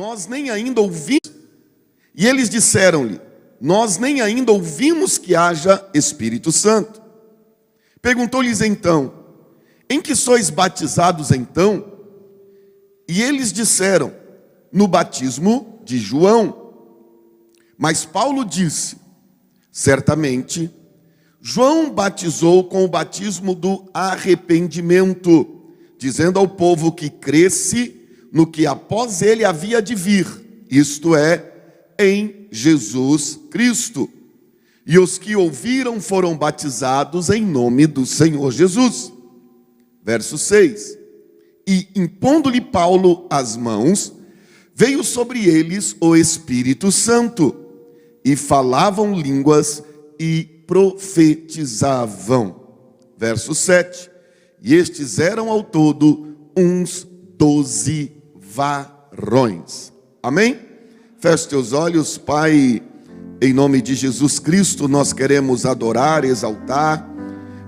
nós nem ainda ouvimos. E eles disseram-lhe: nós nem ainda ouvimos que haja Espírito Santo. Perguntou-lhes então: em que sois batizados então? E eles disseram: no batismo de João. Mas Paulo disse: certamente, João batizou com o batismo do arrependimento, dizendo ao povo que cresce no que após ele havia de vir, isto é, em Jesus Cristo. E os que ouviram foram batizados em nome do Senhor Jesus. Verso 6. E impondo-lhe Paulo as mãos, veio sobre eles o Espírito Santo, e falavam línguas e profetizavam. Verso 7. E estes eram ao todo uns 12 varões. Amém? Feche teus olhos. Pai, em nome de Jesus Cristo, nós queremos adorar, exaltar,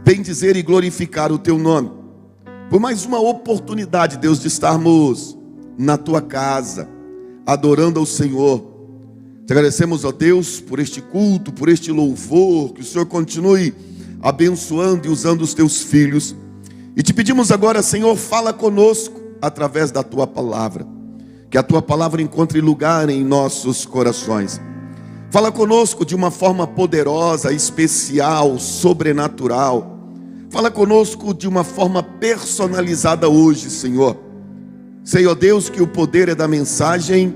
bendizer e glorificar o teu nome. Por mais uma oportunidade, Deus, de estarmos na tua casa, adorando ao Senhor. Te agradecemos, ó Deus, por este culto, por este louvor, que o Senhor continue abençoando e usando os teus filhos. E te pedimos agora, Senhor, fala conosco através da tua palavra. Que a tua palavra encontre lugar em nossos corações. Fala conosco de uma forma poderosa, especial, sobrenatural. Fala conosco de uma forma personalizada hoje, Senhor. Sei, ó Deus, que o poder é da mensagem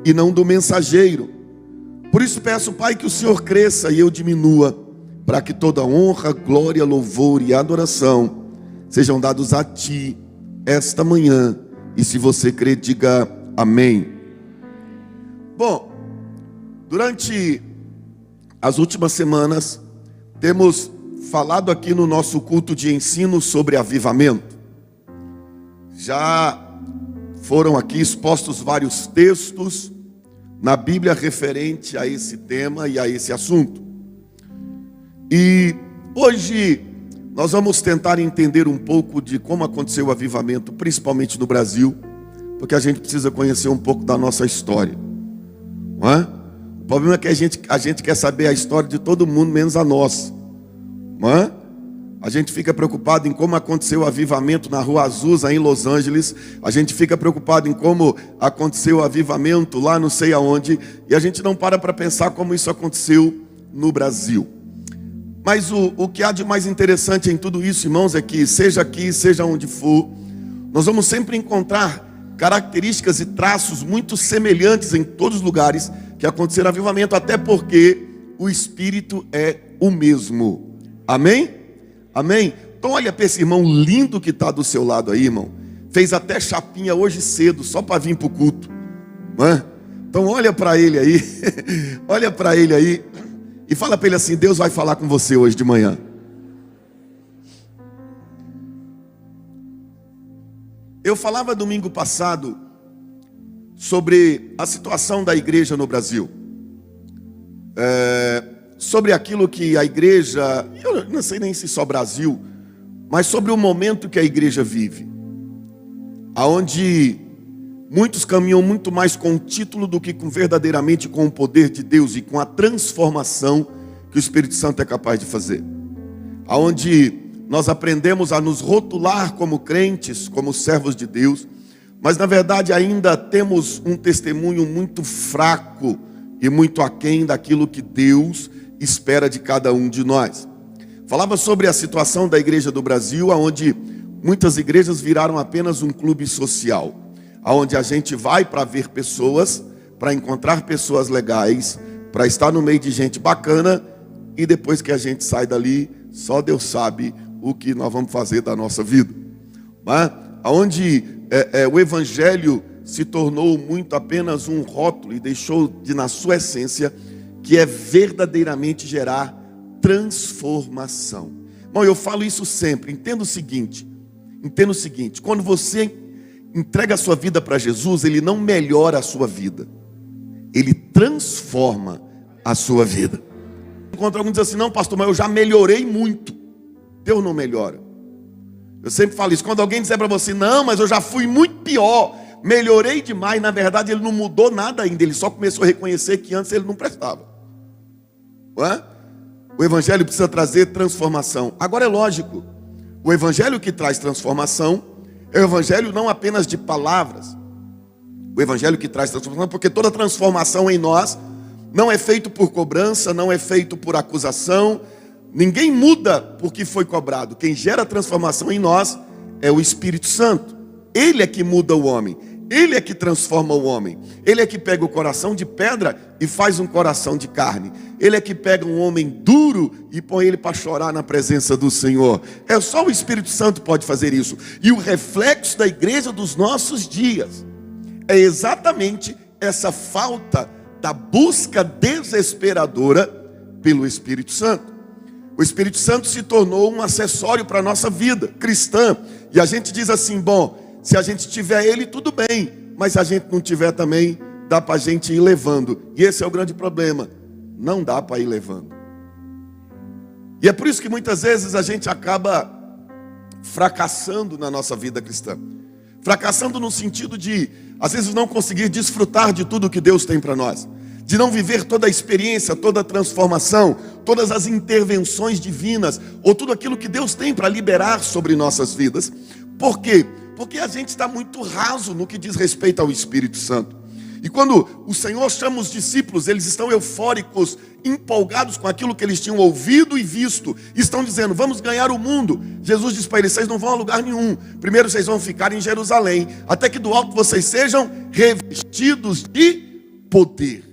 e não do mensageiro. Por isso peço, Pai, que o Senhor cresça e eu diminua, para que toda honra, glória, louvor e adoração sejam dados a Ti esta manhã. E se você crê, diga amém. Bom, durante as últimas semanas, temos falado aqui no nosso culto de ensino sobre avivamento. Já foram aqui expostos vários textos na Bíblia referente a esse tema e a esse assunto. E hoje nós vamos tentar entender um pouco de como aconteceu o avivamento, principalmente no Brasil, porque a gente precisa conhecer um pouco da nossa história, não é? O problema é que a gente quer saber a história de todo mundo, menos a nossa, não é? A gente fica preocupado em como aconteceu o avivamento na Rua Azusa, em Los Angeles. A gente fica preocupado em como aconteceu o avivamento lá não sei aonde. E a gente não para pensar como isso aconteceu no Brasil. Mas o que há de mais interessante em tudo isso, irmãos, é que seja aqui, seja onde for, nós vamos sempre encontrar características e traços muito semelhantes em todos os lugares que aconteceram avivamento, até porque o Espírito é o mesmo. Amém? Amém? Então olha para esse irmão lindo que está do seu lado aí, irmão. Fez até chapinha hoje cedo, só para vir para o culto, não é? Então olha para ele aí, olha para ele aí e fala para ele assim: Deus vai falar com você hoje de manhã. Eu falava domingo passado sobre a situação da igreja no Brasil. Sobre aquilo que a igreja, eu não sei nem se só Brasil, mas sobre o momento que a igreja vive, aonde muitos caminham muito mais com o título do que verdadeiramente com o poder de Deus e com a transformação que o Espírito Santo é capaz de fazer, aonde nós aprendemos a nos rotular como crentes, como servos de Deus, mas na verdade ainda temos um testemunho muito fraco e muito aquém daquilo que Deus espera de cada um de nós. Falava sobre a situação da igreja do Brasil, onde muitas igrejas viraram apenas um clube social, onde a gente vai para ver pessoas, para encontrar pessoas legais, para estar no meio de gente bacana, e depois que a gente sai dali, só Deus sabe o que nós vamos fazer da nossa vida. Onde o evangelho se tornou muito apenas um rótulo e deixou de, na sua essência, que é verdadeiramente gerar transformação. Bom, eu falo isso sempre. Entenda o seguinte, quando você entrega a sua vida para Jesus, Ele não melhora a sua vida, Ele transforma a sua vida. Enquanto alguns dizem assim: não, pastor, mas eu já melhorei muito. Deus não melhora. Eu sempre falo isso. Quando alguém disser para você: não, mas eu já fui muito pior, melhorei demais. Na verdade, ele não mudou nada ainda. Ele só começou a reconhecer que antes ele não prestava. Não é? O evangelho precisa trazer transformação. Agora é lógico, o evangelho que traz transformação é o evangelho não apenas de palavras. O evangelho que traz transformação, porque toda transformação em nós não é feito por cobrança, não é feito por acusação. Ninguém muda porque foi cobrado. Quem gera transformação em nós é o Espírito Santo. Ele é que muda o homem. Ele é que transforma o homem. Ele é que pega o coração de pedra e faz um coração de carne. Ele é que pega um homem duro e põe ele para chorar na presença do Senhor. É só o Espírito Santo pode fazer isso. E o reflexo da igreja dos nossos dias é exatamente essa falta da busca desesperadora pelo Espírito Santo. O Espírito Santo se tornou um acessório para a nossa vida cristã. E a gente diz assim, bom, se a gente tiver ele, tudo bem. Mas se a gente não tiver também, dá para a gente ir levando. E esse é o grande problema. Não dá para ir levando. E é por isso que muitas vezes a gente acaba fracassando na nossa vida cristã. Fracassando no sentido de, às vezes, não conseguir desfrutar de tudo que Deus tem para nós. De não viver toda a experiência, toda a transformação, todas as intervenções divinas, ou tudo aquilo que Deus tem para liberar sobre nossas vidas. Por quê? Porque a gente está muito raso no que diz respeito ao Espírito Santo. E quando o Senhor chama os discípulos, eles estão eufóricos, empolgados com aquilo que eles tinham ouvido e visto. Estão dizendo, vamos ganhar o mundo. Jesus diz para eles, vocês não vão a lugar nenhum. Primeiro vocês vão ficar em Jerusalém, até que do alto vocês sejam revestidos de poder.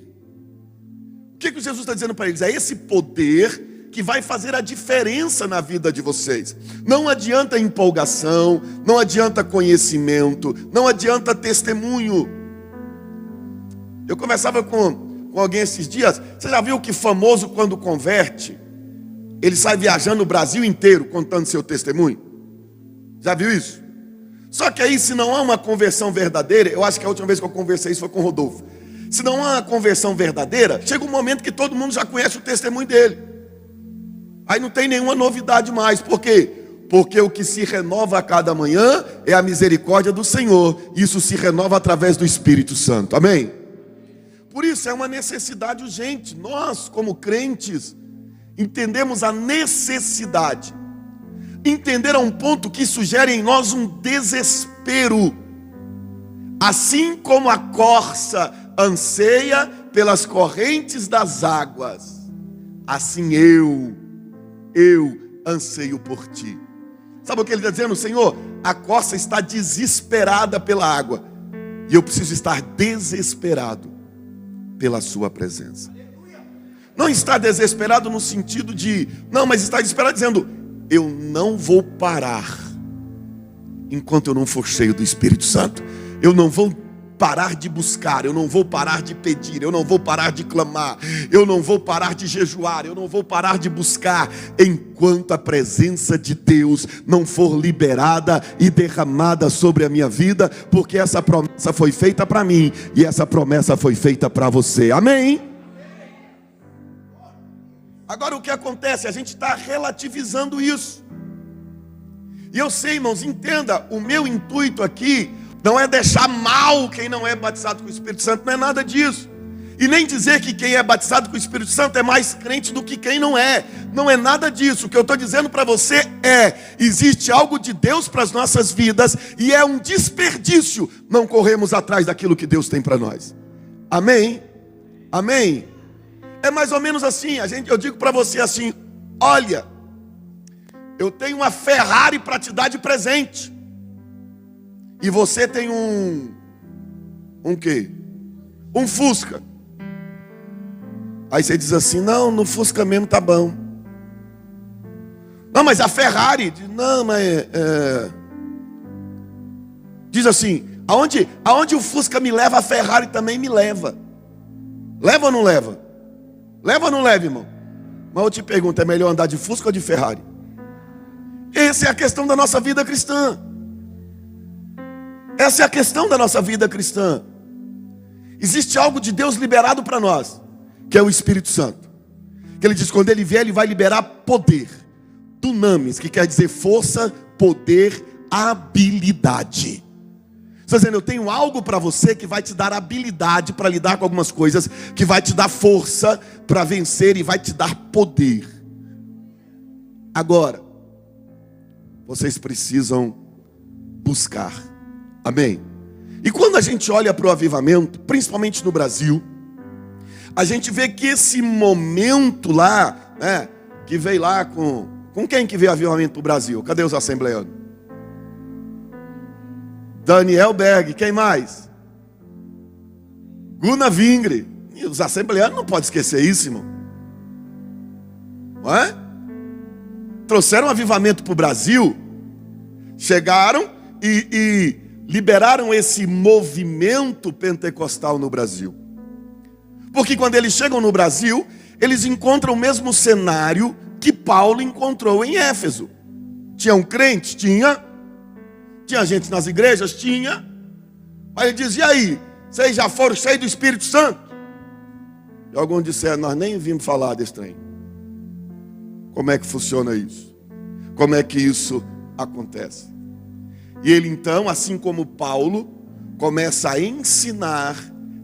O que Jesus está dizendo para eles? É esse poder que vai fazer a diferença na vida de vocês. Não adianta empolgação, não adianta conhecimento, não adianta testemunho. Eu conversava com alguém esses dias. Você já viu que famoso quando converte, ele sai viajando o Brasil inteiro contando seu testemunho? Já viu isso? Só que aí, se não há uma conversão verdadeira, eu acho que a última vez que eu conversei isso foi com o Rodolfo. Se não há uma conversão verdadeira, chega um momento que todo mundo já conhece o testemunho dele. Aí não tem nenhuma novidade mais. Por quê? Porque o que se renova a cada manhã é a misericórdia do Senhor. Isso se renova através do Espírito Santo. Amém? Por isso é uma necessidade urgente. Nós, como crentes, entendemos a necessidade. Entender a um ponto que isso gera em nós um desespero. Assim como a corça anseia pelas correntes das águas, assim eu anseio por ti. Sabe o que ele está dizendo? Senhor, a corça está desesperada pela água, e eu preciso estar desesperado pela sua presença. Não está desesperado no sentido de, não, mas está desesperado dizendo, eu não vou parar enquanto eu não for cheio do Espírito Santo. Eu não vou parar de buscar, eu não vou parar de pedir, eu não vou parar de clamar, eu não vou parar de jejuar, eu não vou parar de buscar, enquanto a presença de Deus não for liberada e derramada sobre a minha vida, porque essa promessa foi feita para mim, e essa promessa foi feita para você, amém? Agora o que acontece? A gente está relativizando isso, e eu sei, irmãos, entenda, o meu intuito aqui não é deixar mal quem não é batizado com o Espírito Santo, não é nada disso. E nem dizer que quem é batizado com o Espírito Santo é mais crente do que quem não é. Não é nada disso. O que eu estou dizendo para você é, existe algo de Deus para as nossas vidas, e é um desperdício não corrermos atrás daquilo que Deus tem para nós. Amém? Amém? É mais ou menos assim, eu digo para você assim, olha, eu tenho uma Ferrari para te dar de presente. E você tem um quê? Um Fusca. Aí você diz assim, não, no Fusca mesmo tá bom. Não, mas a Ferrari, não, mas diz assim, aonde o Fusca me leva, a Ferrari também me leva. Leva ou não leva? Leva ou não leva, irmão? Mas eu te pergunto, é melhor andar de Fusca ou de Ferrari? Essa é a questão da nossa vida cristã. Essa é a questão da nossa vida cristã. Existe algo de Deus liberado para nós, que é o Espírito Santo. Que ele diz, quando ele vier, ele vai liberar poder. Dunamis, que quer dizer força, poder, habilidade. Estou dizendo, eu tenho algo para você que vai te dar habilidade para lidar com algumas coisas, que vai te dar força para vencer e vai te dar poder. Agora, vocês precisam buscar. Amém? E quando a gente olha para o avivamento, principalmente no Brasil, a gente vê que esse momento lá, né, que veio lá com quem que veio avivamento para o Brasil? Cadê os assembleanos? Daniel Berg, quem mais? Gunnar Vingre. E os assembleanos não podem esquecer isso, irmão. Não é? Trouxeram avivamento para o Brasil, chegaram e liberaram esse movimento pentecostal no Brasil. Porque quando eles chegam no Brasil, eles encontram o mesmo cenário que Paulo encontrou em Éfeso. Tinha um crente? Tinha. Tinha gente nas igrejas? Tinha. Aí ele diz, e aí? Vocês já foram cheios do Espírito Santo? E alguns disseram, nós nem vimos falar desse trem. Como é que funciona isso? Como é que isso acontece? E ele então, assim como Paulo, começa a ensinar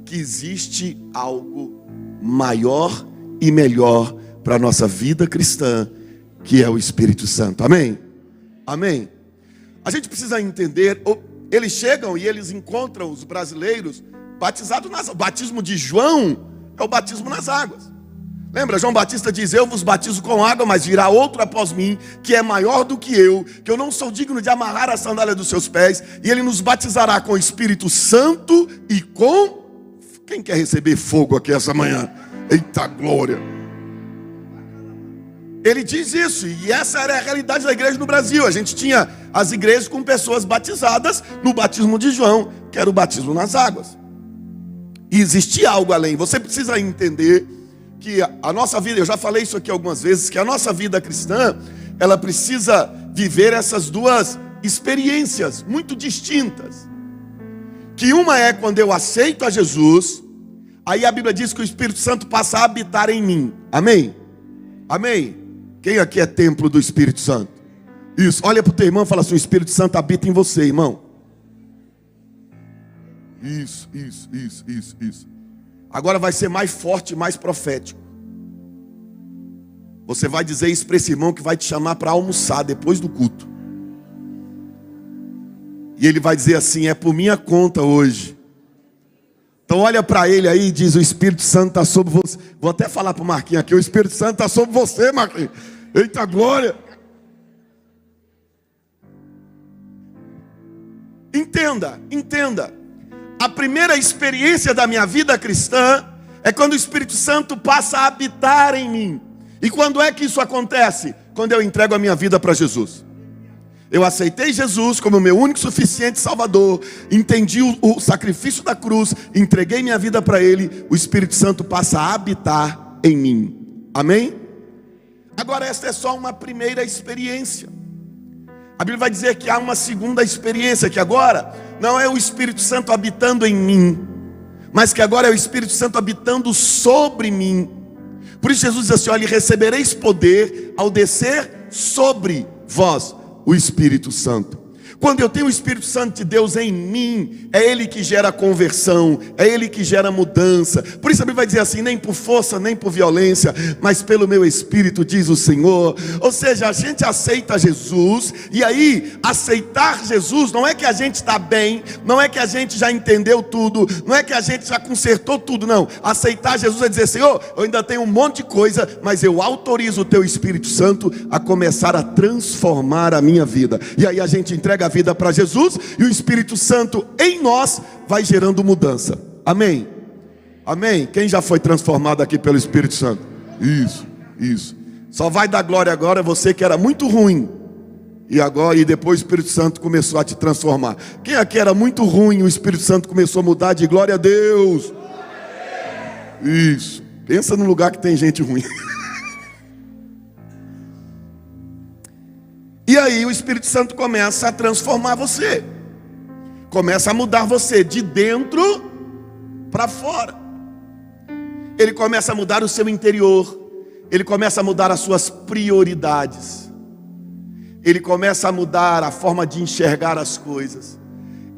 que existe algo maior e melhor para a nossa vida cristã, que é o Espírito Santo. Amém? Amém? A gente precisa entender, eles chegam e eles encontram os brasileiros batizados o batismo de João é o batismo nas águas. Lembra, João Batista diz, eu vos batizo com água, mas virá outro após mim, que é maior do que eu não sou digno de amarrar a sandália dos seus pés, e ele nos batizará com o Espírito Santo e com... Quem quer receber fogo aqui essa manhã? Eita glória! Ele diz isso, e essa era a realidade da igreja no Brasil. A gente tinha as igrejas com pessoas batizadas no batismo de João, que era o batismo nas águas. E existia algo além. Você precisa entender que a nossa vida, eu já falei isso aqui algumas vezes, que a nossa vida cristã, ela precisa viver essas duas experiências muito distintas. Que uma é quando eu aceito a Jesus, aí a Bíblia diz que o Espírito Santo passa a habitar em mim. Amém? Amém? Quem aqui é templo do Espírito Santo? Isso, olha para o teu irmão e fala assim, o Espírito Santo habita em você, irmão. Isso. Agora vai ser mais forte, mais profético. Você vai dizer isso para esse irmão que vai te chamar para almoçar depois do culto. E ele vai dizer assim, é por minha conta hoje. Então olha para ele aí e diz, o Espírito Santo está sobre você. Vou até falar para o Marquinhos aqui, o Espírito Santo está sobre você, Marquinhos. Eita glória. Entenda. A primeira experiência da minha vida cristã é quando o Espírito Santo passa a habitar em mim. E quando é que isso acontece? Quando eu entrego a minha vida para Jesus. Eu aceitei Jesus como meu único e suficiente Salvador, entendi o sacrifício da cruz, entreguei minha vida para Ele, o Espírito Santo passa a habitar em mim. Amém? Agora esta é só uma primeira experiência. A Bíblia vai dizer que há uma segunda experiência, que agora não é o Espírito Santo habitando em mim, mas que agora é o Espírito Santo habitando sobre mim. Por isso Jesus diz assim, olha, recebereis poder ao descer sobre vós o Espírito Santo. Quando eu tenho o Espírito Santo de Deus em mim, é Ele que gera conversão, é Ele que gera mudança. Por isso a Bíblia vai dizer assim, nem por força, nem por violência, mas pelo meu Espírito, diz o Senhor. Ou seja, a gente aceita Jesus, e aí, aceitar Jesus, não é que a gente está bem, não é que a gente já entendeu tudo, não é que a gente já consertou tudo, não. Aceitar Jesus é dizer, Senhor, eu ainda tenho um monte de coisa, mas eu autorizo o Teu Espírito Santo a começar a transformar a minha vida. E aí a gente entrega a vida para Jesus, e o Espírito Santo em nós vai gerando mudança. Amém? Amém? Quem já foi transformado aqui pelo Espírito Santo? Isso. Só vai dar glória agora você que era muito ruim, e depois o Espírito Santo começou a te transformar. Quem aqui era muito ruim e o Espírito Santo começou a mudar de glória a Deus? Isso. Pensa num lugar que tem gente ruim. E aí o Espírito Santo começa a transformar você. Começa a mudar você de dentro para fora. Ele começa a mudar o seu interior. Ele começa a mudar as suas prioridades. Ele começa a mudar a forma de enxergar as coisas.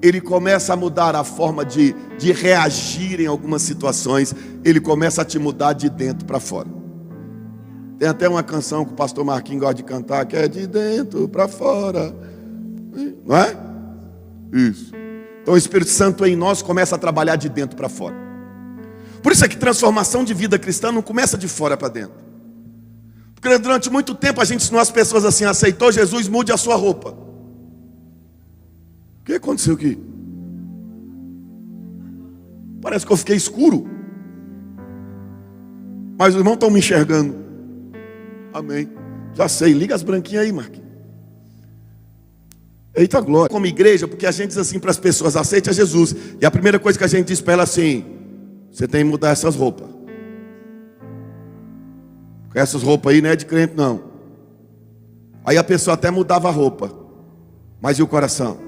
ele começa a mudar a forma de reagir em algumas situações. Ele começa a te mudar de dentro para fora. Tem até uma canção que o pastor Marquinhos gosta de cantar, que é de dentro para fora. Não é? Isso. Então o Espírito Santo em nós começa a trabalhar de dentro para fora. Por isso é que transformação de vida cristã não começa de fora para dentro. Porque durante muito tempo a gente ensinou as pessoas assim: aceitou Jesus, mude a sua roupa. O que aconteceu aqui? Parece que eu fiquei escuro. Mas os irmãos estão me enxergando. Amém. Já sei, liga as branquinhas aí, Marquinhos. Eita glória. Como igreja, porque a gente diz assim para as pessoas: aceite a Jesus. E a primeira coisa que a gente diz para ela assim: você tem que mudar essas roupas. Essas roupas aí não é de crente não. Aí a pessoa até mudava a roupa, mas e o coração?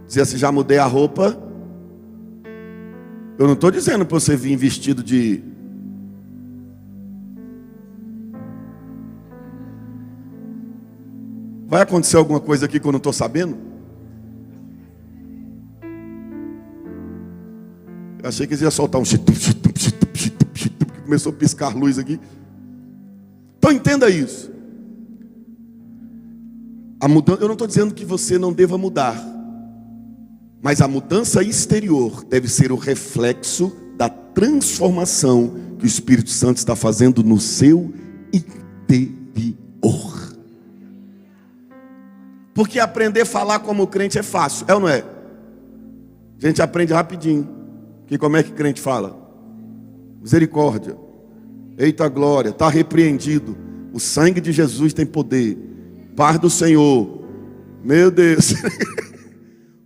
Dizia assim: já mudei a roupa. Eu não estou dizendo para você vir vestido de... Vai acontecer alguma coisa aqui que eu não estou sabendo? Eu achei que eles iam soltar um... Começou a piscar luz aqui. Então entenda isso. A mudança, eu não estou dizendo que você não deva mudar, mas a mudança exterior deve ser o reflexo da transformação que o Espírito Santo está fazendo no seu interior. Porque aprender a falar como crente é fácil, é ou não é? A gente aprende rapidinho. Que como é que crente fala? Misericórdia. Eita glória, está repreendido. O sangue de Jesus tem poder. Paz do Senhor. Meu Deus.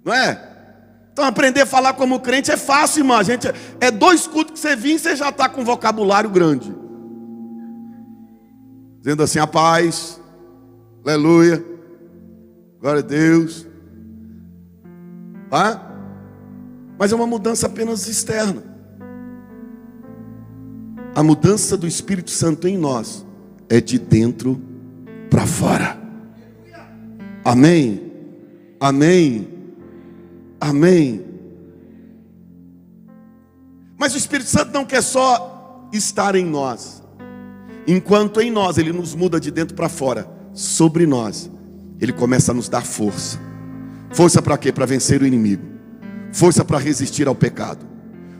Não é? Então aprender a falar como crente é fácil, irmão. Gente, é 2 cultos que você vir e você já está com um vocabulário grande. Dizendo assim: a paz. Aleluia. Glória a Deus. Tá? Mas é uma mudança apenas externa. A mudança do Espírito Santo em nós é de dentro para fora. Amém? Amém? Amém? Mas o Espírito Santo não quer só estar em nós. Enquanto em nós Ele nos muda de dentro para fora, sobre nós Ele começa a nos dar força. Força para quê? Para vencer o inimigo. Força para resistir ao pecado.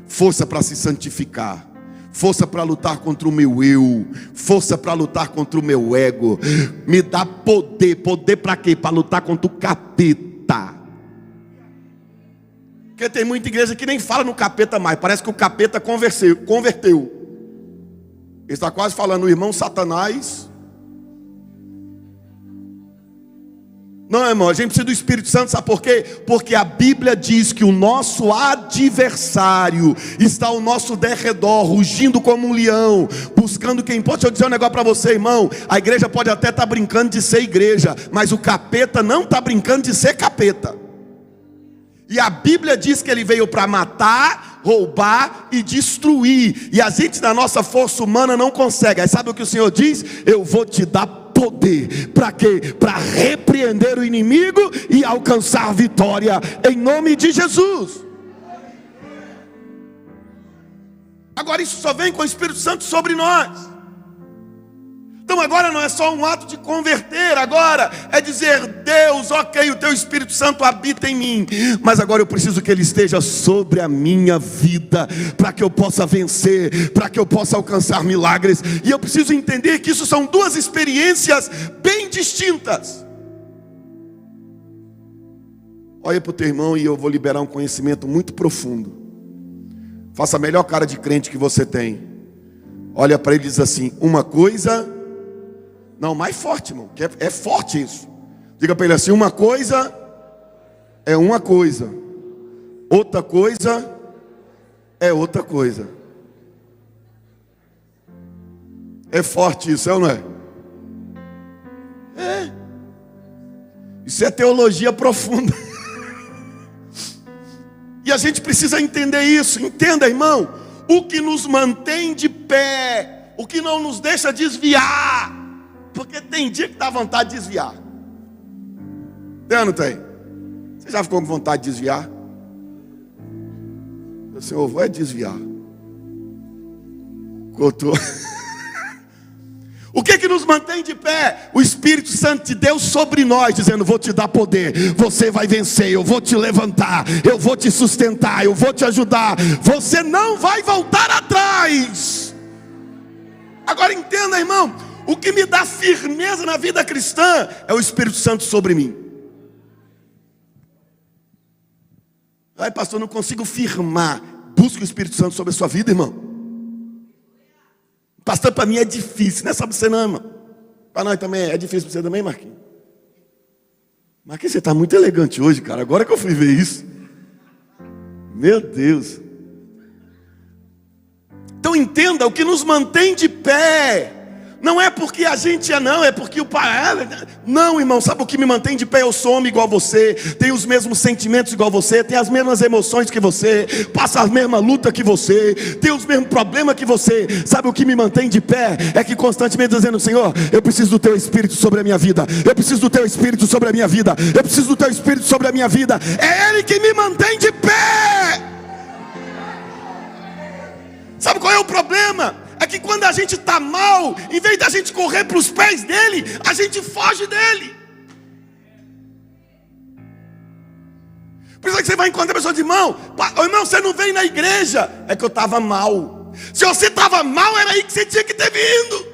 Força para se santificar. Força para lutar contra o meu eu. Força para lutar contra o meu ego. Me dá poder. Poder para quê? Para lutar contra o capeta. Porque tem muita igreja que nem fala no capeta mais. Parece que o capeta converteu. Ele está quase falando: o irmão Satanás. Não, irmão, a gente precisa do Espírito Santo, sabe por quê? Porque a Bíblia diz que o nosso adversário está ao nosso derredor, rugindo como um leão, buscando quem pode. Deixa eu dizer um negócio para você, irmão. A igreja pode até estar brincando de ser igreja, mas o capeta não está brincando de ser capeta. E a Bíblia diz que ele veio para matar, roubar e destruir. E a gente na nossa força humana não consegue. Aí sabe o que o Senhor diz? Eu vou te dar poder. Para quê? Para repreender o inimigo e alcançar vitória em nome de Jesus. Agora isso só vem com o Espírito Santo sobre nós. Então agora não é só um ato de converter, agora é dizer: Deus, ok, o teu Espírito Santo habita em mim, mas agora eu preciso que ele esteja sobre a minha vida, para que eu possa vencer, para que eu possa alcançar milagres. E eu preciso entender que isso são 2 experiências bem distintas. Olha para o teu irmão e eu vou liberar um conhecimento muito profundo. Faça a melhor cara de crente que você tem. Olha para ele e diz assim: uma coisa... Não, mais forte, irmão, que é forte isso. Diga para ele assim: uma coisa é uma coisa, outra coisa é outra coisa. É forte isso, é ou não é? É. Isso é teologia profunda. E a gente precisa entender isso. Entenda, irmão, o que nos mantém de pé, o que não nos deixa desviar. Porque tem dia que dá vontade de desviar. Tem ou não tem? Você já ficou com vontade de desviar? O Senhor vai desviar. Cortou. O que nos mantém de pé? O Espírito Santo de Deus sobre nós, dizendo: vou te dar poder, você vai vencer, eu vou te levantar, eu vou te sustentar, eu vou te ajudar, você não vai voltar atrás. Agora entenda, irmão, o que me dá firmeza na vida cristã é o Espírito Santo sobre mim. Ai, pastor, não consigo firmar. Busque o Espírito Santo sobre a sua vida, irmão. Pastor, para mim é difícil, não é só para você não, irmão. Para nós também é difícil para você também, Marquinhos. Marquinhos, você está muito elegante hoje, cara. Agora que eu fui ver isso. Meu Deus. Então entenda, o que nos mantém de pé não é porque a gente não, é porque o pai. Não, irmão, sabe o que me mantém de pé? Eu sou homem igual a você, tenho os mesmos sentimentos igual a você, tenho as mesmas emoções que você, passo a mesma luta que você, tenho os mesmos problemas que você. Sabe o que me mantém de pé? É que constantemente dizendo: Senhor, eu preciso do teu Espírito sobre a minha vida, eu preciso do teu Espírito sobre a minha vida, eu preciso do teu Espírito sobre a minha vida. É Ele que me mantém de pé. Sabe qual é o problema? É que quando a gente está mal, em vez da gente correr para os pés dele, a gente foge dele. Por isso é que você vai encontrar a pessoa de irmão, você não veio na igreja. É que eu estava mal. Se você estava mal, era aí que você tinha que ter vindo.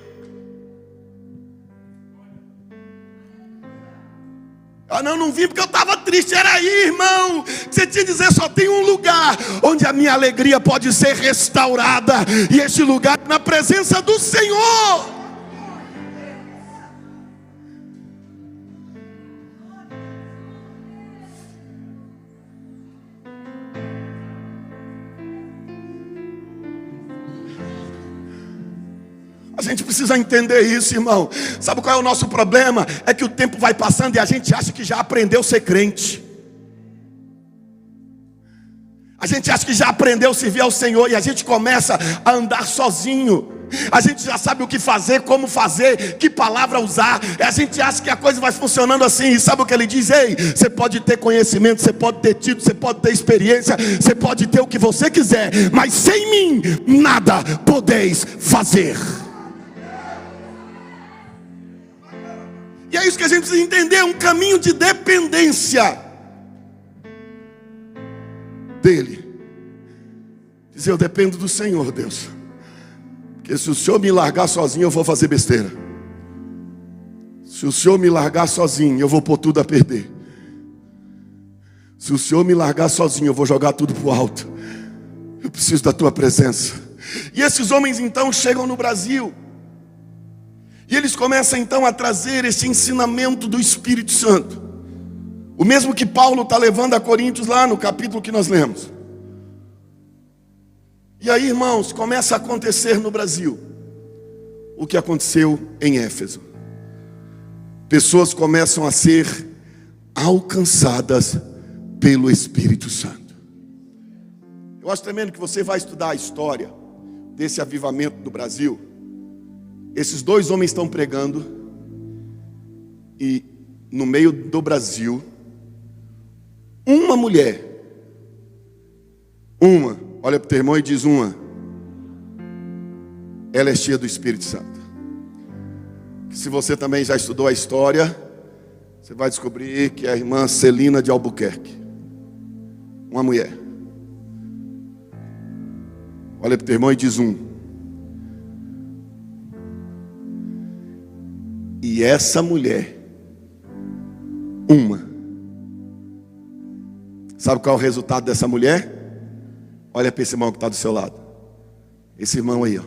Não vim porque eu estava triste. Era aí, irmão, você tinha que dizer: só tem um lugar onde a minha alegria pode ser restaurada, e este lugar na presença do Senhor. A gente precisa entender isso, irmão. Sabe qual é o nosso problema? É que o tempo vai passando e a gente acha que já aprendeu a ser crente. A gente acha que já aprendeu a servir ao Senhor, e a gente começa a andar sozinho. A gente já sabe o que fazer, como fazer, que palavra usar. A gente acha que a coisa vai funcionando assim. E sabe o que ele diz? Ei, você pode ter conhecimento, você pode ter título, você pode ter experiência, você pode ter o que você quiser, mas sem mim nada podeis fazer. E é isso que a gente precisa entender, um caminho de dependência dele. Dizer: eu dependo do Senhor, Deus, porque se o Senhor me largar sozinho, eu vou fazer besteira. Se o Senhor me largar sozinho, eu vou pôr tudo a perder. Se o Senhor me largar sozinho, eu vou jogar tudo para o alto. Eu preciso da tua presença. E esses homens então chegam no Brasil, e eles começam então a trazer esse ensinamento do Espírito Santo, o mesmo que Paulo está levando a Coríntios lá no capítulo que nós lemos. E aí, irmãos, começa a acontecer no Brasil o que aconteceu em Éfeso. Pessoas começam a ser alcançadas pelo Espírito Santo. Eu acho tremendo que você vai estudar a história desse avivamento do Brasil. Esses dois homens estão pregando, e no meio do Brasil, uma mulher, olha para o teu irmão e diz: ela é cheia do Espírito Santo. Se você também já estudou a história, você vai descobrir que é a irmã Celina de Albuquerque, uma mulher. Olha para o teu irmão e diz: E essa mulher, sabe qual é o resultado dessa mulher? Olha para esse irmão que está do seu lado. Esse irmão aí, ó.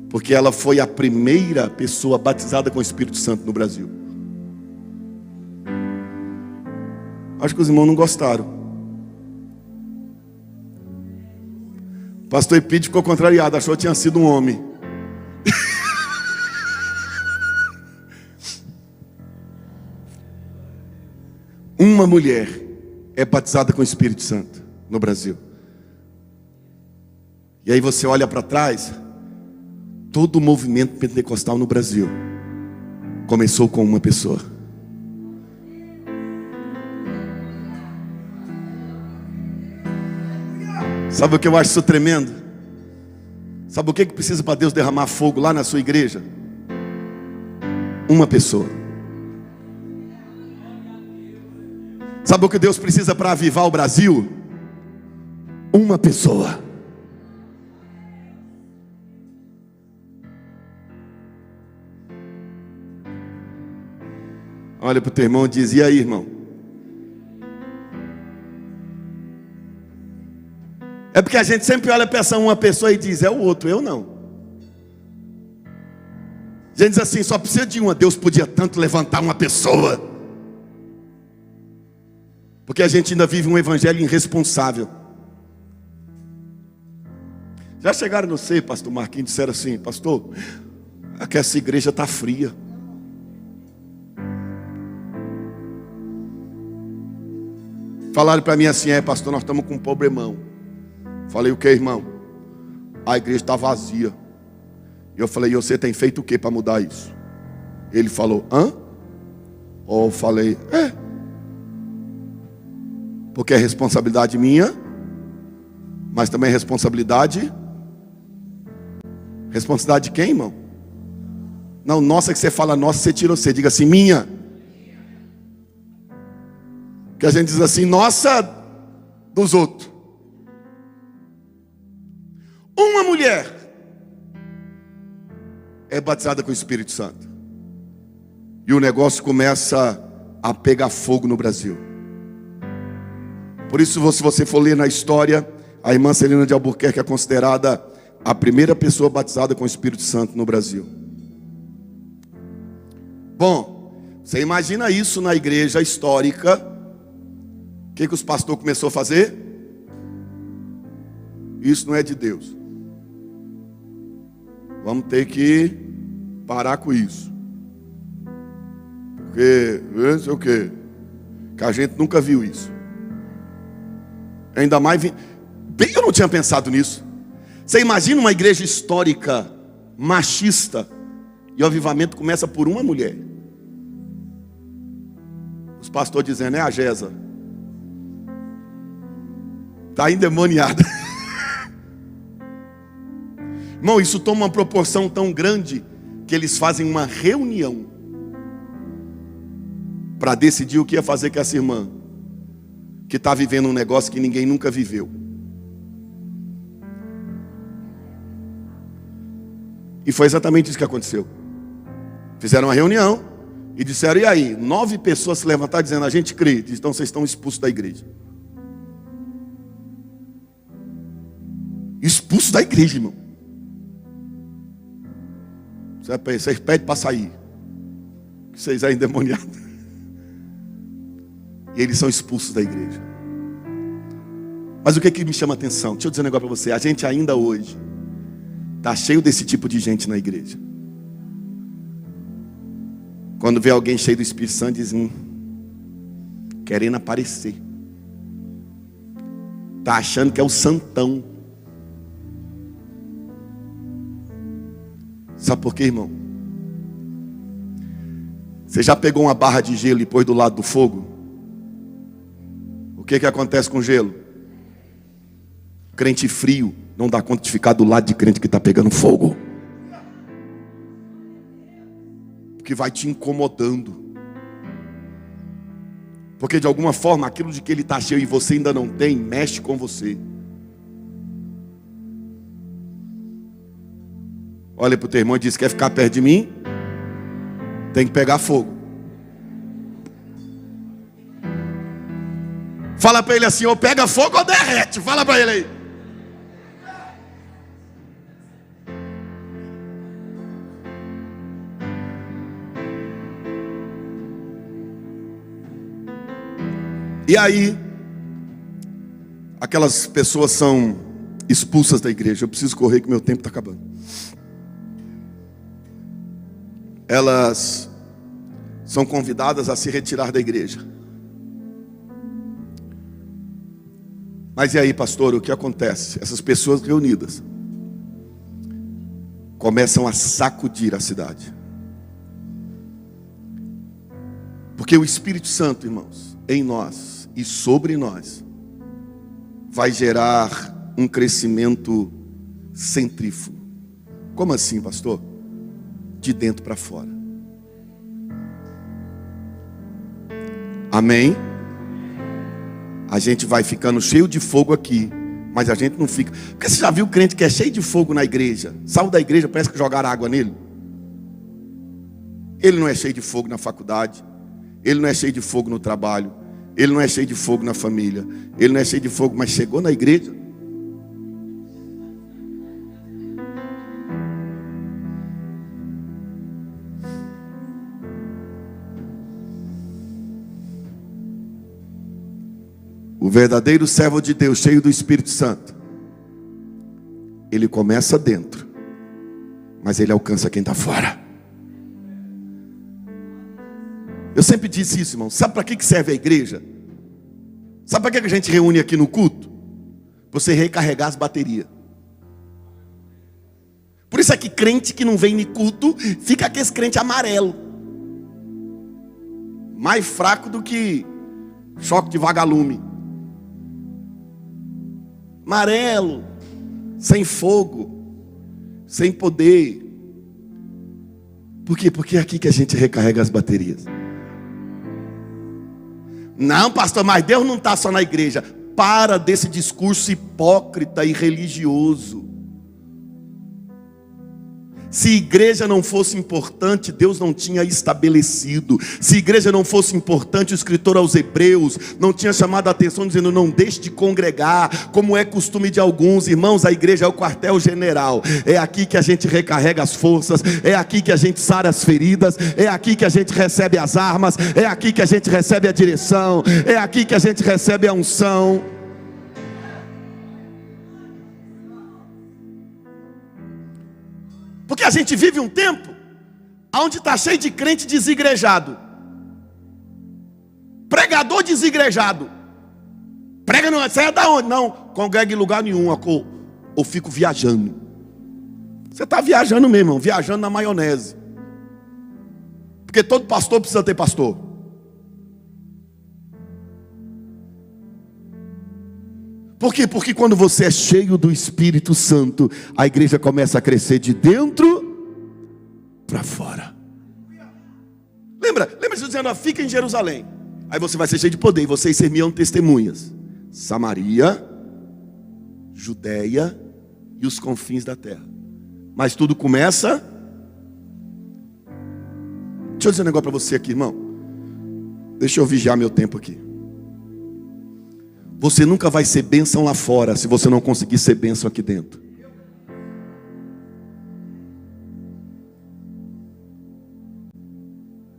Porque ela foi a primeira pessoa batizada com o Espírito Santo no Brasil. Acho que os irmãos não gostaram. O pastor Epídio ficou contrariado, achou que tinha sido um homem. Uma mulher é batizada com o Espírito Santo no Brasil. E aí você olha para trás, todo o movimento pentecostal no Brasil começou com uma pessoa. Sabe o que eu acho isso tremendo? Sabe o que precisa para Deus derramar fogo lá na sua igreja? Uma pessoa. Sabe o que Deus precisa para avivar o Brasil? Uma pessoa. Olha para o teu irmão e diz: e aí, irmão? É porque a gente sempre olha para essa uma pessoa e diz: é o outro, eu não. A gente diz assim: só precisa de uma. Deus podia tanto levantar uma pessoa. Porque a gente ainda vive um evangelho irresponsável. Já chegaram no sei, pastor Marquinhos, disseram assim: pastor, aqui essa igreja está fria. Falaram para mim assim: pastor, nós estamos com um problemão. Falei: o que, irmão? A igreja está vazia. E eu falei: e você tem feito o que para mudar isso? Ele falou: hã? Eu falei: porque é responsabilidade minha, mas também é responsabilidade de quem, irmão? Não, nossa, que você fala nossa, você tira você. Diga assim: minha. Que a gente diz assim: nossa, dos outros. Uma mulher é batizada com o Espírito Santo. E o negócio começa a pegar fogo no Brasil. Por isso, se você for ler na história, a irmã Celina de Albuquerque é considerada a primeira pessoa batizada com o Espírito Santo no Brasil. Bom, você imagina isso na igreja histórica. O que os pastores começaram a fazer? Isso não é de Deus. Vamos ter que parar com isso. Porque, não sei o quê, que a gente nunca viu isso. Ainda mais, bem, eu não tinha pensado nisso. Você imagina uma igreja histórica, machista, e o avivamento começa por uma mulher. Os pastores dizendo: é a Gesa. Está endemoniada. Irmão, isso toma uma proporção tão grande que eles fazem uma reunião para decidir o que ia fazer com essa irmã, que está vivendo um negócio que ninguém nunca viveu. E foi exatamente isso que aconteceu. Fizeram uma reunião e disseram: e aí? 9 pessoas se levantaram dizendo: a gente crê. Então vocês estão expulsos da igreja. Expulsos da igreja, irmão. Vocês pedem para sair, que vocês é endemoniado. E eles são expulsos da igreja. Mas o que me chama a atenção? Deixa eu dizer um negócio para você. A gente ainda hoje está cheio desse tipo de gente na igreja. Quando vê alguém cheio do Espírito Santo, diz: querendo aparecer. Está achando que é o santão. Sabe por quê, irmão? Você já pegou uma barra de gelo e pôs do lado do fogo? O que acontece com o gelo? Crente frio não dá conta de ficar do lado de crente que está pegando fogo. Porque vai te incomodando. Porque de alguma forma aquilo de que ele está cheio e você ainda não tem, mexe com você. Olha para o teu irmão e diz: quer ficar perto de mim? Tem que pegar fogo. Fala para ele assim: ou pega fogo ou derrete. Fala para ele aí. E aí, aquelas pessoas são expulsas da igreja. Eu preciso correr que meu tempo está acabando. Elas são convidadas a se retirar da igreja. Mas e aí, pastor, o que acontece? Essas pessoas reunidas começam a sacudir a cidade. Porque o Espírito Santo, irmãos, em nós e sobre nós, vai gerar um crescimento centrífugo. Como assim, pastor? De dentro para fora. Amém? A gente vai ficando cheio de fogo aqui, mas a gente não fica. Porque você já viu crente que é cheio de fogo na igreja? Saiu da igreja, parece que jogaram água nele. Ele não é cheio de fogo na faculdade. Ele não é cheio de fogo no trabalho. Ele não é cheio de fogo na família. Ele não é cheio de fogo, mas chegou na igreja. O verdadeiro servo de Deus, cheio do Espírito Santo, ele começa dentro, mas ele alcança quem está fora. Eu sempre disse isso, irmão. Sabe para que serve a igreja? Sabe para que a gente reúne aqui no culto? Para você recarregar as baterias. Por isso é que crente que não vem no culto fica aquele crente amarelo, mais fraco do que choque de vagalume. Amarelo, sem fogo, sem poder. Por quê? Porque é aqui que a gente recarrega as baterias. Não, pastor, mas Deus não está só na igreja. Para desse discurso hipócrita e religioso. Se igreja não fosse importante, Deus não tinha estabelecido. Se igreja não fosse importante, o escritor aos Hebreus não tinha chamado a atenção dizendo: não deixe de congregar, como é costume de alguns. Irmãos, a igreja é o quartel-general. É aqui que a gente recarrega as forças, é aqui que a gente sara as feridas, é aqui que a gente recebe as armas, é aqui que a gente recebe a direção, é aqui que a gente recebe a unção. Porque a gente vive um tempo onde está cheio de crente desigrejado, pregador desigrejado. Prega não, você é da onde? Não, congrega em lugar nenhum, ou fico viajando. Você está viajando mesmo, irmão, viajando na maionese. Porque todo pastor precisa ter pastor. Por quê? Porque quando você é cheio do Espírito Santo, a igreja começa a crescer de dentro para fora. Lembra Jesus dizendo: fica em Jerusalém. Aí você vai ser cheio de poder, e vocês serão testemunhas. Samaria, Judeia e os confins da terra. Mas tudo começa. Deixa eu dizer um negócio para você aqui, irmão. Deixa eu vigiar meu tempo aqui. Você nunca vai ser bênção lá fora se você não conseguir ser bênção aqui dentro.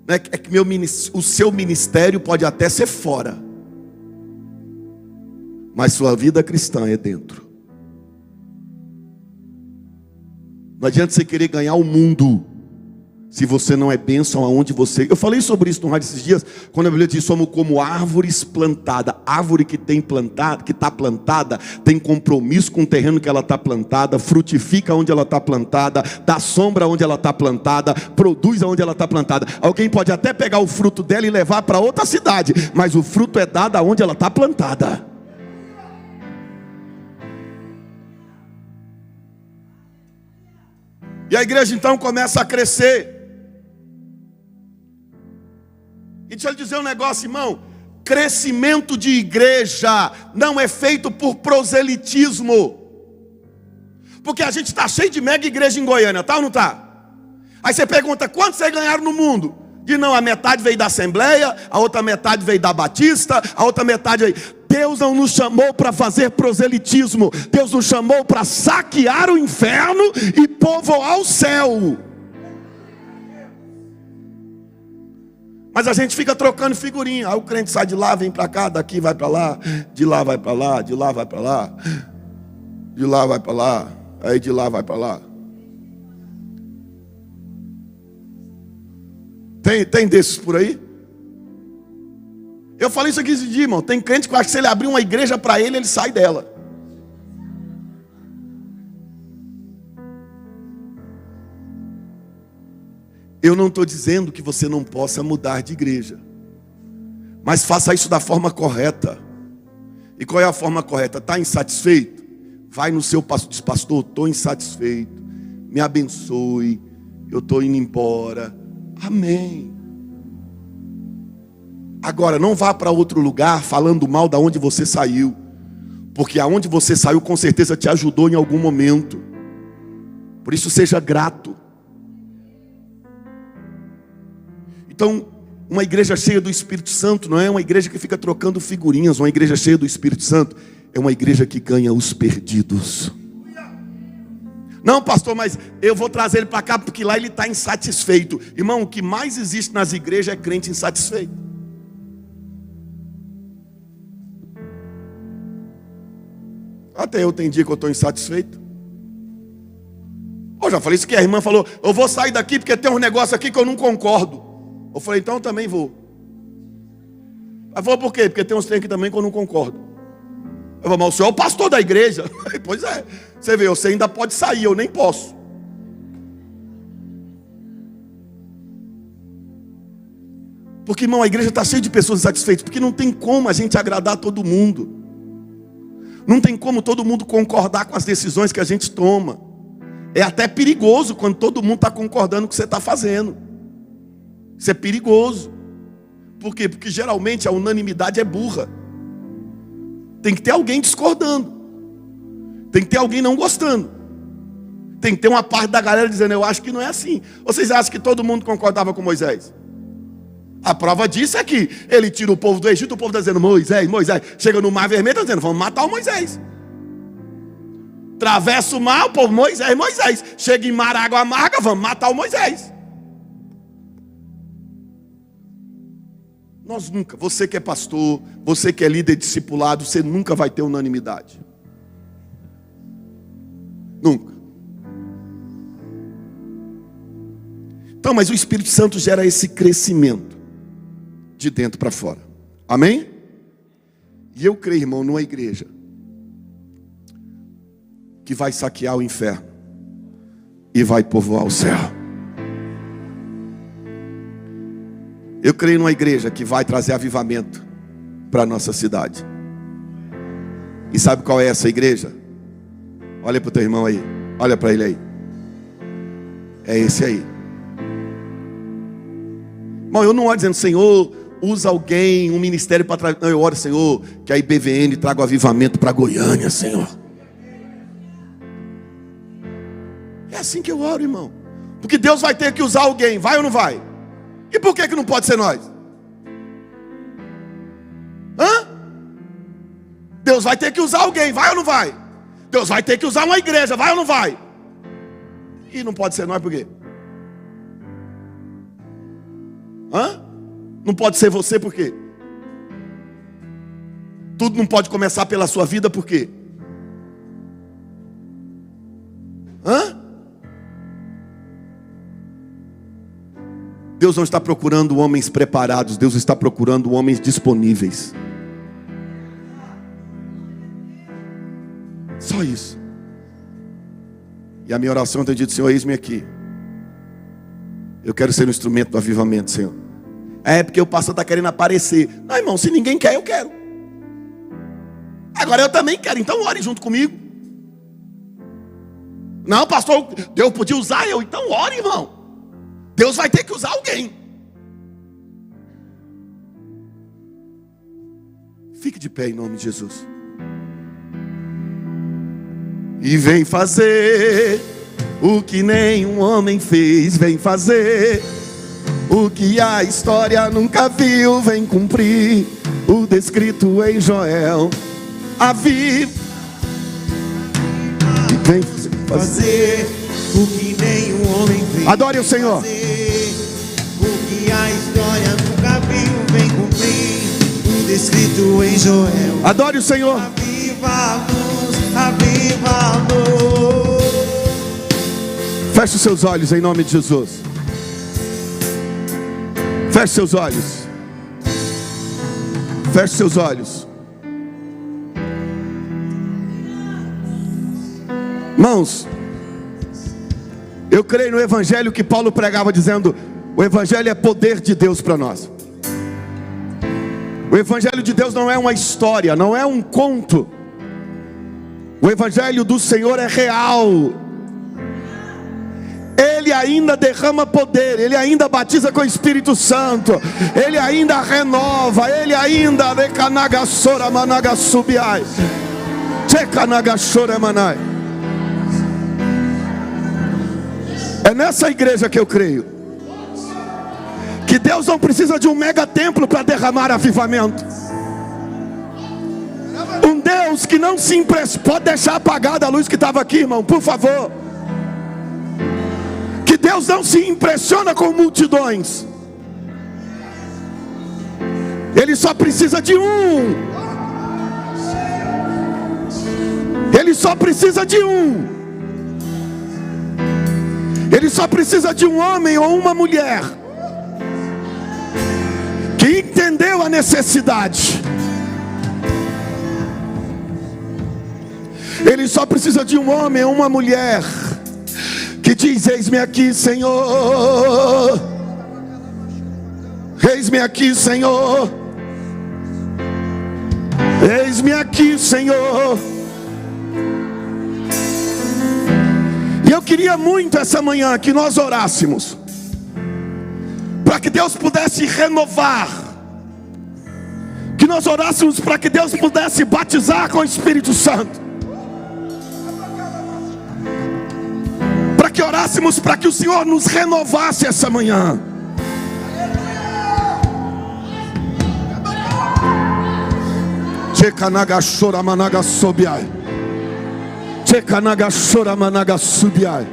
É que o seu ministério pode até ser fora, mas sua vida cristã é dentro. Não adianta você querer ganhar o mundo se você não é bênção aonde você... Eu falei sobre isso no rádio esses dias, quando a Bíblia diz: somos como árvores plantadas. Árvore que está plantada, tem compromisso com o terreno que ela está plantada, frutifica onde ela está plantada, dá sombra onde ela está plantada, produz onde ela está plantada. Alguém pode até pegar o fruto dela e levar para outra cidade, mas o fruto é dado aonde ela está plantada. E a igreja então começa a crescer. E deixa eu lhe dizer um negócio, irmão. Crescimento de igreja não é feito por proselitismo. Porque a gente está cheio de mega igreja em Goiânia, tá ou não tá? Aí você pergunta: quantos vocês ganharam no mundo? Diz: não, a metade veio da Assembleia, a outra metade veio da Batista, a outra metade veio... Deus não nos chamou para fazer proselitismo. Deus nos chamou para saquear o inferno e povoar o céu. Mas a gente fica trocando figurinha. Aí o crente sai de lá, vem para cá, daqui vai para lá, de lá vai para lá, de lá vai para lá, de lá vai para lá, aí de lá vai para lá. Tem desses por aí? Eu falei isso aqui esse dia, irmão. Tem crente que acha que se ele abrir uma igreja para ele, ele sai dela. Eu não estou dizendo que você não possa mudar de igreja, mas faça isso da forma correta. E qual é a forma correta? Está insatisfeito? vai no seu pastor, diz: pastor, estou insatisfeito, me abençoe, eu estou indo embora. Amém. Agora, não vá para outro lugar falando mal da onde você saiu, porque aonde você saiu com certeza te ajudou em algum momento. Por isso seja grato. Então, uma igreja cheia do Espírito Santo não é uma igreja que fica trocando figurinhas. Uma igreja cheia do Espírito Santo é uma igreja que ganha os perdidos. Não, pastor, mas eu vou trazer ele para cá porque lá ele está insatisfeito. Irmão, o que mais existe nas igrejas é crente insatisfeito. Até eu tenho dia que eu estou insatisfeito. Eu já falei isso que a irmã falou: eu vou sair daqui porque tem um negócio aqui que eu não concordo. Eu falei: então eu também vou. Mas vou por quê? Porque tem uns trem aqui também que eu não concordo. Eu falei: mas o senhor é o pastor da igreja. Pois é, você vê, você ainda pode sair, eu nem posso. Porque, irmão, a igreja está cheia de pessoas insatisfeitas, porque não tem como a gente agradar todo mundo. Não tem como todo mundo concordar com as decisões que a gente toma. É até perigoso quando todo mundo está concordando com o que você está fazendo. Isso é perigoso. Por quê? Porque geralmente a unanimidade é burra. Tem que ter alguém discordando. Tem que ter alguém não gostando. Tem que ter uma parte da galera dizendo: eu acho que não é assim. Vocês acham que todo mundo concordava com Moisés? A prova disso é que ele tira o povo do Egito, o povo está dizendo: Moisés, Moisés. Chega no Mar Vermelho, está dizendo: vamos matar o Moisés. Atravessa o mar, o povo: Moisés, Moisés. Chega em mar, água amarga, vamos matar o Moisés. Nós nunca, você que é pastor, você que é líder discipulado, você nunca vai ter unanimidade. Nunca. Então, mas o Espírito Santo gera esse crescimento de dentro para fora. Amém? E eu creio, irmão, numa igreja que vai saquear o inferno e vai povoar o céu. Eu creio numa igreja que vai trazer avivamento para a nossa cidade. E sabe qual é essa igreja? Olha para o teu irmão aí. Olha para ele aí. É esse aí. Irmão, eu não oro dizendo: Senhor, usa alguém, um ministério para trazer. Não, eu oro: Senhor, que a IBVN traga o avivamento para Goiânia, Senhor. É assim que eu oro, irmão. Porque Deus vai ter que usar alguém, vai ou não vai? E por que não pode ser nós? Hã? Deus vai ter que usar alguém, vai ou não vai? Deus vai ter que usar uma igreja, vai ou não vai? E não pode ser nós por quê? Hã? Não pode ser você por quê? Tudo não pode começar pela sua vida por quê? Hã? Deus não está procurando homens preparados, Deus está procurando homens disponíveis. Só isso. E a minha oração tem dito: Senhor, eis-me aqui. Eu quero ser um instrumento do avivamento, Senhor. É porque o pastor está querendo aparecer. Não, irmão, se ninguém quer, eu quero. Agora eu também quero, então ore junto comigo. Não, pastor, Deus podia usar eu, então ore, irmão. Deus vai ter que usar alguém. Fique de pé em nome de Jesus. E vem fazer o que nenhum homem fez. Vem fazer o que a história nunca viu. Vem cumprir o descrito em Joel. Aviva. E vem fazer o que nenhum homem fez. Adore o Senhor. O que a história nunca viu. Vem cumprir o descrito em Joel. Adore o Senhor. Aviva a luz, aviva a luz. Feche os seus olhos em nome de Jesus. Feche seus olhos. Feche seus olhos. Irmãos, eu creio no evangelho que Paulo pregava, dizendo: o evangelho é poder de Deus para nós. O evangelho de Deus não é uma história, não é um conto. O Evangelho do Senhor é real. Ele ainda derrama poder, Ele ainda batiza com o Espírito Santo, Ele ainda renova, Ele ainda recanagasora managasubiai, checanagashora manai. É nessa igreja que eu creio que Deus não precisa de um mega templo para derramar avivamento. Um Deus que não se impressiona. Pode deixar apagada a luz que estava aqui, irmão, por favor. Que Deus não se impressiona com multidões. Ele só precisa de um. Ele só precisa de um. Ele só precisa de um homem ou uma mulher que entendeu a necessidade. Ele só precisa de um homem ou uma mulher que diz: eis-me aqui, Senhor. Eis-me aqui, Senhor. Eis-me aqui, Senhor. E eu queria muito essa manhã que nós orássemos para que Deus pudesse renovar, que nós orássemos para que Deus pudesse batizar com o Espírito Santo, para que orássemos para que o Senhor nos renovasse essa manhã. Chekanagashora managasobiai, chekanagashora managasubiai.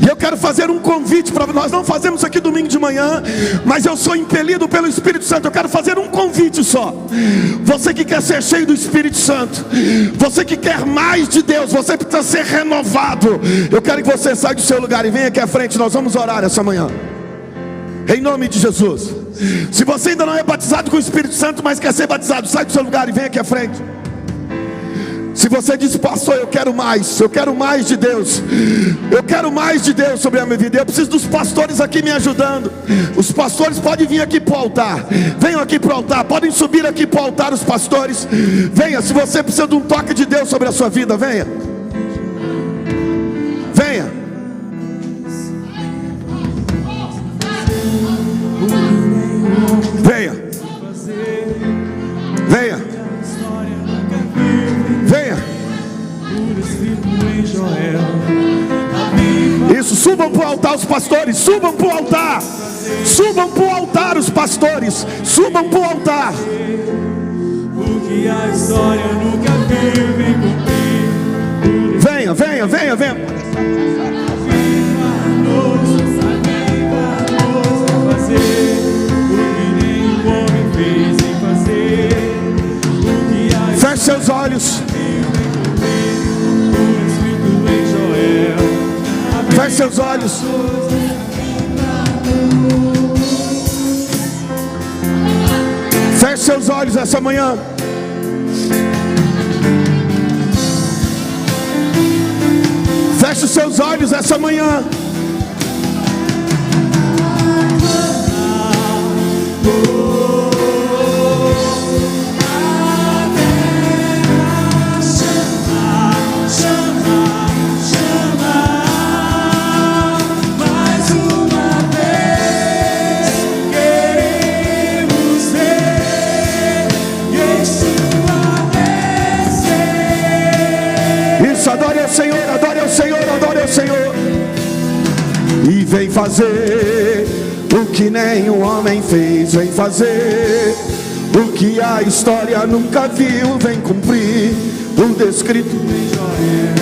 E eu quero fazer um convite para nós. Não fazemos aqui domingo de manhã, mas eu sou impelido pelo Espírito Santo. Eu quero fazer um convite só. Você que quer ser cheio do Espírito Santo, você que quer mais de Deus, você precisa ser renovado. Eu quero que você saia do seu lugar e venha aqui à frente. Nós vamos orar essa manhã, em nome de Jesus. Se você ainda não é batizado com o Espírito Santo, mas quer ser batizado, sai do seu lugar e vem aqui à frente. Se você diz: pastor, eu quero mais de Deus, eu quero mais de Deus sobre a minha vida, eu preciso dos pastores aqui me ajudando. Os pastores podem vir aqui para o altar, venham aqui para o altar, podem subir aqui para o altar os pastores. Venha, se você precisa de um toque de Deus sobre a sua vida, venha. Venha. Venha. Venha. Venha. Isso, subam para o altar os pastores. Subam para o altar. Subam para o altar os pastores. Subam para o altar. O que a história nunca viu vem cumprir. Venha, venha, venha, venha. Feche seus olhos. Feche seus olhos. Feche seus olhos essa manhã. Feche os seus olhos essa manhã. Adore ao Senhor, adore ao Senhor, adore ao Senhor. E vem fazer o que nenhum homem fez. Vem fazer o que a história nunca viu. Vem cumprir o descrito em Joel.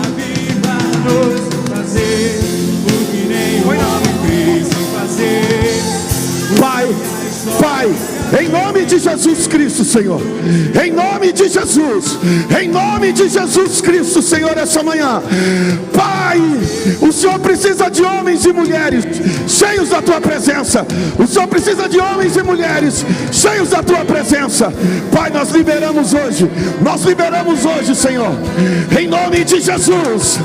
Aviva-nos, fazer o que nenhum homem fez. Vem fazer. Pai, Pai, em nome de Jesus Cristo, Senhor, em nome de Jesus, em nome de Jesus Cristo, Senhor, essa manhã, Pai, o Senhor precisa de homens e mulheres cheios da Tua presença. O Senhor precisa de homens e mulheres cheios da Tua presença. Pai, nós liberamos hoje, Senhor, em nome de Jesus,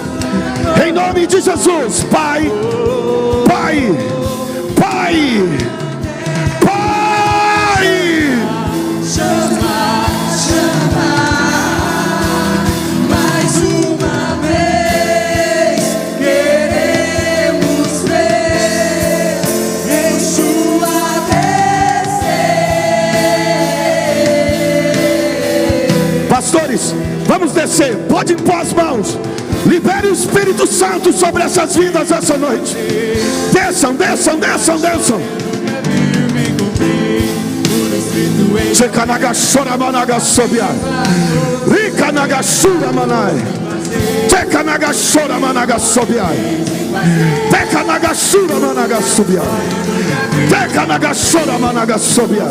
em nome de Jesus, Pai, Pai, Pai, Pai. você. Pode impor as mãos. Libere o Espírito Santo sobre essas vidas essa noite. Desçam, desçam, desçam, desçam. Chekanagashora managasobia. Rikanagashura manai. Chekanagashora managasobia. Tekanagashura managasobia. Tekanagashora managasobia.